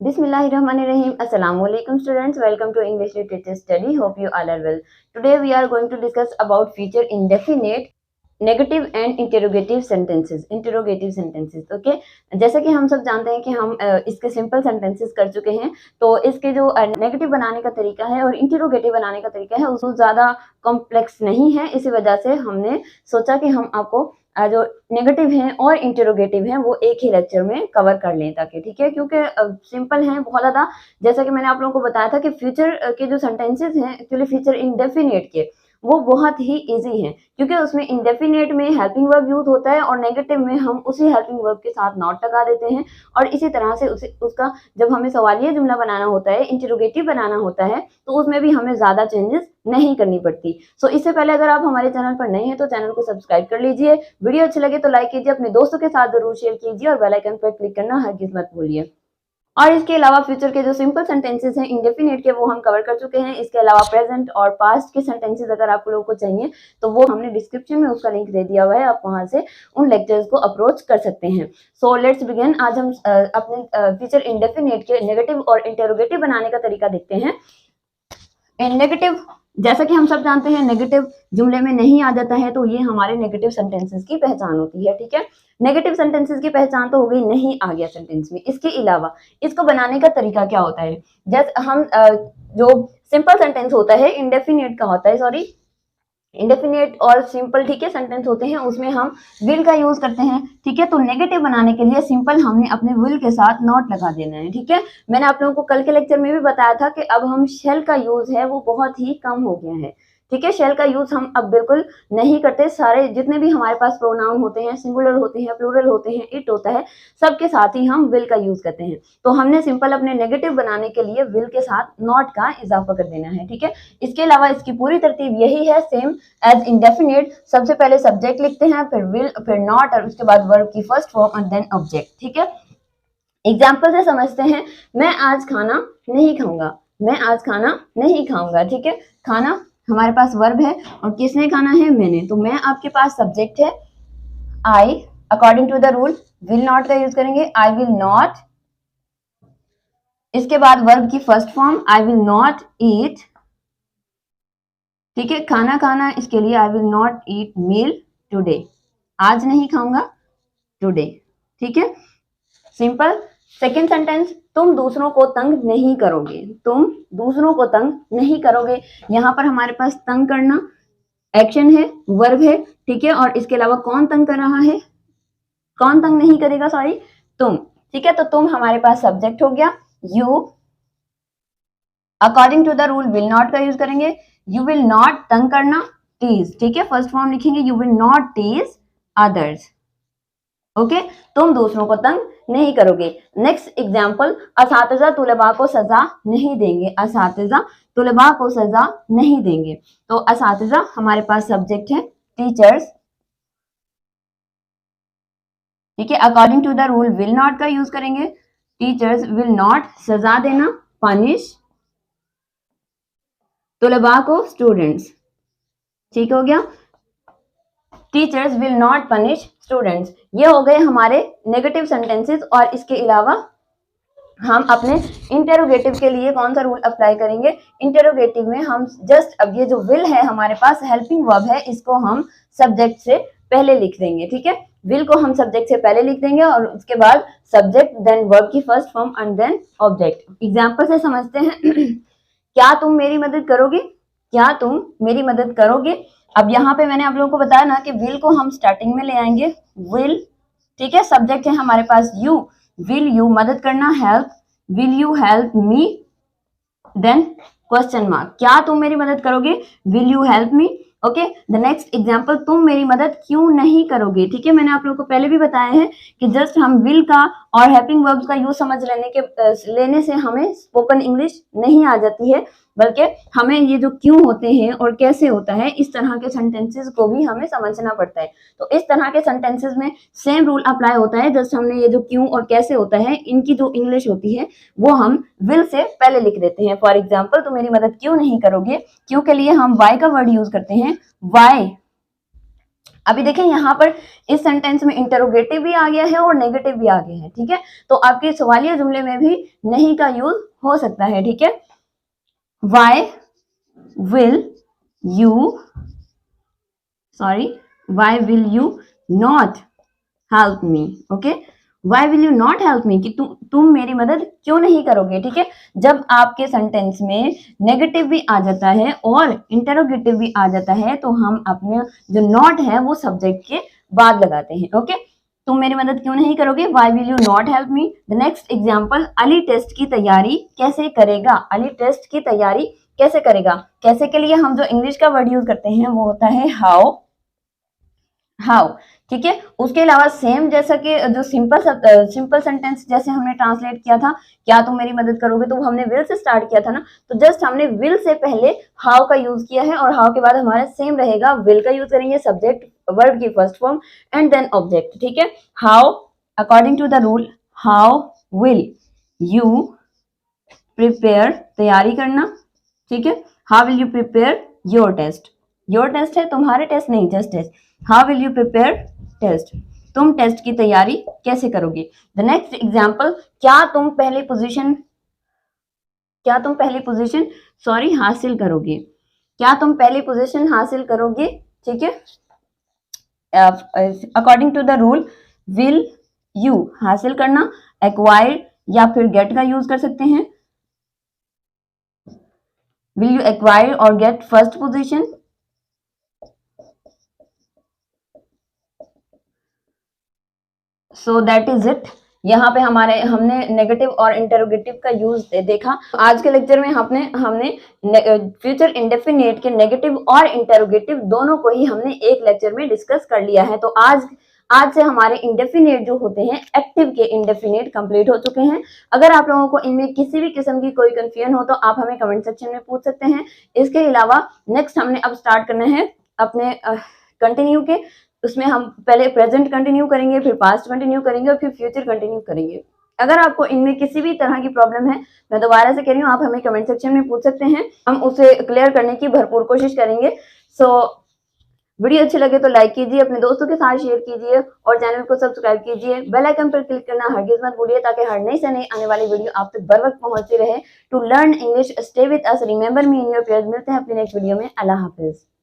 Bismillahirrahmanirrahim. Assalamualaikum students. Welcome to English Literature Study. Hope you all are well. Today we are going to discuss about future indefinite, negative and interrogative sentences. Okay. जैसा कि हम सब जानते हैं कि हम इसके सिंपल सेंटेंसेस कर चुके हैं, तो इसके जो नेगेटिव बनाने का तरीका है और इंटेरोगेटिव बनाने का तरीका है उसको ज़्यादा कॉम्प्लेक्स नहीं है. इसी वजह से हमने सोचा कि हम आपको जो नेगेटिव हैं और इंटेरोगेटिव हैं वो एक ही लेक्चर में कवर कर लें ताकि, ठीक है, क्योंकि सिंपल हैं बहुत ज़्यादा. जैसा कि मैंने आप लोगों को बताया था कि फ्यूचर के जो सेंटेंसेस हैं, एक्चुअली फ्यूचर इंडेफिनिट के, वो बहुत ही इजी हैं, क्योंकि उसमें इंडेफिनिट में हेल्पिंग वर्ब यूज होता है और नेगेटिव में हम उसी हेल्पिंग वर्ब के साथ नॉट लगा देते हैं. और इसी तरह से उसका जब हमें सवालिया जुमला बनाना होता है, इंटरोगेटिव बनाना होता है, तो उसमें भी हमें ज़्यादा चेंजेस नहीं करनी पड़ती. सो इससे पहले अगर आप हमारे चैनल पर नए हैं तो चैनल को सब्सक्राइब कर लीजिए. वीडियो अच्छी लगे तो लाइक कीजिए, अपने दोस्तों के साथ जरूर शेयर कीजिए और बेल आइकन पर क्लिक करना हरगिज़ मत भूलिए. और इसके अलावा फ्यूचर के जो सिंपल सेंटेंसेस हैं इंडेफिनिट के, वो हम कवर कर चुके हैं. इसके अलावा प्रेजेंट और पास्ट के सेंटेंसेस अगर आप लोगों को चाहिए तो वो हमने डिस्क्रिप्शन में उसका लिंक दे दिया हुआ है, आप वहां से उन लेक्चर्स को अप्रोच कर सकते हैं. So let's begin. आज हम अपने फ्यूचर इंडेफिनिट के नेगेटिव और इंटेरोगेटिव बनाने का तरीका देखते हैं. नेगेटिव, जैसा कि हम सब जानते हैं, नेगेटिव जुमले में नहीं आ जाता है तो ये हमारे नेगेटिव सेंटेंसेस की पहचान होती है. ठीक है, नेगेटिव सेंटेंसेस की पहचान तो हो गई, नहीं आ गया सेंटेंस में. इसके अलावा इसको बनाने का तरीका क्या होता है? जैसे हम जो सिंपल सेंटेंस होता है, इंडेफिनिट का होता है, सॉरी, इंडेफिनिट और सिंपल, ठीक है, सेंटेंस होते हैं, उसमें हम विल का यूज करते हैं. ठीक है, तो नेगेटिव बनाने के लिए सिंपल हमने अपने विल के साथ नॉट लगा देना है. ठीक है, मैंने आप लोगों को कल के लेक्चर में भी बताया था कि अब हम शेल का यूज है वो बहुत ही कम हो गया है. ठीक है, शेल का यूज हम अब बिल्कुल नहीं करते. सारे जितने भी हमारे पास प्रोनाउन होते हैं, सिंगुलर होते हैं, प्लूरल होते हैं, इट होता है, सबके साथ ही हम विल का यूज करते हैं. तो हमने सिंपल अपने नेगेटिव बनाने के लिए विल के साथ नॉट का इजाफा कर देना है. ठीक है, इसके अलावा इसकी पूरी तरतीब यही है, सेम एज इंडेफिनिट. सबसे पहले सब्जेक्ट लिखते हैं, फिर विल, फिर नॉट, और उसके बाद वर्ब की first form and then object. ठीक है, एग्जाम्पल से समझते हैं. मैं आज खाना नहीं खाऊंगा. मैं आज खाना नहीं खाऊंगा. ठीक है, खाना हमारे पास वर्ब है और किसने खाना है? मैंने. तो मैं आपके पास सब्जेक्ट है, I. According to the rule will not का यूज करेंगे, आई विल नॉट. इसके बाद वर्ब की first form, I will not eat. ठीक है, खाना खाना, इसके लिए I will not eat meal today. आज नहीं खाऊंगा, टुडे. ठीक है, सिंपल. सेकेंड सेंटेंस, तुम दूसरों को तंग नहीं करोगे. तुम दूसरों को तंग नहीं करोगे. यहाँ पर हमारे पास तंग करना एक्शन है, वर्ब है. ठीक है, और इसके अलावा कौन तंग कर रहा है? कौन तंग नहीं करेगा, सॉरी, तुम. ठीक है, तो तुम हमारे पास सब्जेक्ट हो गया. You. According to the rule will not का यूज करेंगे. यू विल नॉट तंग करना, टीज. ठीक है, फर्स्ट फॉर्म लिखेंगे, you will not tease others. Okay, तुम दूसरों को तंग नहीं करोगे. नेक्स्ट एग्जाम्पल, असातिज़ा तुलबा को सजा नहीं देंगे. असातिज़ा तुलबा को सजा नहीं देंगे. तो असातिज़ा हमारे पास सब्जेक्ट है, टीचर्स. ठीक है, according to the rule will not का यूज करेंगे. टीचर्स विल नॉट सजा देना, पनिश. तुलबा को स्टूडेंट्स. ठीक हो गया, teachers will not punish students. ये हो गए हमारे नेगेटिव सेंटेंसेस. और इसके अलावा हम अपने इंटेरोगेटिव के लिए कौन सा रूल अप्लाई करेंगे? इंटेरोगेटिव में हम जस्ट, अब ये जो विल है हमारे पास हेल्पिंग वर्ब है, इसको हम सब्जेक्ट से पहले लिख देंगे. ठीक है, विल को हम सब्जेक्ट से पहले लिख देंगे और उसके बाद सब्जेक्ट, देन वर्ब की first form and then object. Example से समझते हैं. क्या तुम मेरी मदद करोगे? क्या तुम मेरी मदद करोगे? अब यहाँ पे मैंने आप लोगों को बताया ना कि विल को हम स्टार्टिंग में ले आएंगे, विल. ठीक है, सब्जेक्ट है हमारे पास यू. विल यू, मदद करना, help. Will you help me, then question mark. क्या तुम मेरी मदद करोगे? Will you help me. Okay, the next example, तुम मेरी मदद क्यों नहीं करोगे? ठीक है, मैंने आप लोगों को पहले भी बताया है कि जस्ट हम विल का और हेल्पिंग वर्ब्स का यूज समझ लेने से हमें स्पोकन इंग्लिश नहीं आ जाती है, बल्कि हमें ये जो क्यों होते हैं और कैसे होता है, इस तरह के सेंटेंसेस को भी हमें समझना पड़ता है. तो इस तरह के सेंटेंसेस में सेम रूल अप्लाई होता है. जस्ट हमने ये जो क्यों और कैसे होता है, इनकी जो इंग्लिश होती है वो हम विल से पहले लिख देते हैं. फॉर एग्जाम्पल, तुम मेरी मदद क्यों नहीं करोगे, क्यों के लिए हम वाई का वर्ड यूज करते हैं, वाई. अभी देखें यहाँ पर इस सेंटेंस में इंटरोगेटिव भी आ गया है और नेगेटिव भी आ गया है, ठीक है। तो आपके सवालिया जुमले में भी नहीं का यूज हो सकता है, ठीक है। Why will you not help me? Okay, why will you not help me? कि तुम मेरी मदद क्यों नहीं करोगे, ठीक है। जब आपके सेंटेंस में नेगेटिव भी आ जाता है और इंटरोगेटिव भी आ जाता है तो हम अपने जो नॉट है वो सब्जेक्ट के बाद लगाते हैं। ओके, तुम मेरी मदद क्यों नहीं करोगे, why will you not help me? The next example, Ali test की तैयारी कैसे करेगा? अली टेस्ट की तैयारी कैसे करेगा? कैसे के लिए हम जो इंग्लिश का वर्ड यूज करते हैं वो होता है हाउ, ठीक है। उसके अलावा सेम जैसा कि जो सिंपल सेंटेंस जैसे हमने ट्रांसलेट किया था, क्या तुम मेरी मदद करोगे, तो हमने विल से स्टार्ट किया था ना, तो जस्ट हमने विल से पहले हाउ का यूज किया है और हाउ के बाद हमारा सेम रहेगा, विल का यूज करेंगे सब्जेक्ट वर्ब की first form and then object, ठीक है। How, according to the rule, how will you prepare, तैयारी करना, ठीक है। How will you prepare your test, your test है तुम्हारे टेस्ट नहीं, just test. How will you prepare test, तुम टेस्ट की तैयारी कैसे करोगे। द नेक्स्ट एग्जाम्पल, क्या तुम पहली पोजीशन हासिल करोगे, क्या तुम पहली पोजीशन हासिल करोगे, ठीक है। According to the rule, will you हासिल करना, एक्वायर या फिर गेट का यूज कर सकते हैं। विल यू एक्वायर और get first position, so that is it. यहाँ पे हमने नेगेटिव और इंटरोगेटिव का यूज देखा। आज के लेक्चर में हमने फ्यूचर इंडेफिनिट के नेगेटिव और इंटरोगेटिव दोनों को ही हमने एक लेक्चर में डिस्कस कर लिया है। तो आज से हमारे इंडेफिनिट जो होते हैं एक्टिव के इंडेफिनिट कंप्लीट हो चुके हैं। अगर आप लोगों को इनमें किसी भी किस्म की कोई कंफ्यूजन हो तो आप हमें कमेंट सेक्शन में पूछ सकते हैं। इसके अलावा नेक्स्ट हमने अब स्टार्ट करना है अपने कंटिन्यू के, उसमें हम पहले प्रेजेंट कंटिन्यू करेंगे, फिर पास्ट कंटिन्यू करेंगे और फिर फ्यूचर कंटिन्यू करेंगे। अगर आपको इनमें किसी भी तरह की प्रॉब्लम है, मैं दोबारा से कह रही हूँ, आप हमें कमेंट सेक्शन में पूछ सकते हैं, हम उसे क्लियर करने की भरपूर कोशिश करेंगे। सो वीडियो अच्छी लगे तो लाइक कीजिए, अपने दोस्तों के साथ शेयर कीजिए और चैनल को सब्सक्राइब कीजिए। बेल आइकन पर क्लिक करना हरगिज मत भूलिए ताकि हर नई से नई आने वाली वीडियो आप तक बर वक्त पहुंचती रहे। To learn English stay with us, remember me in your prayers. मिलते हैं अपनी नेक्स्ट वीडियो में। अल्लाह हाफिज।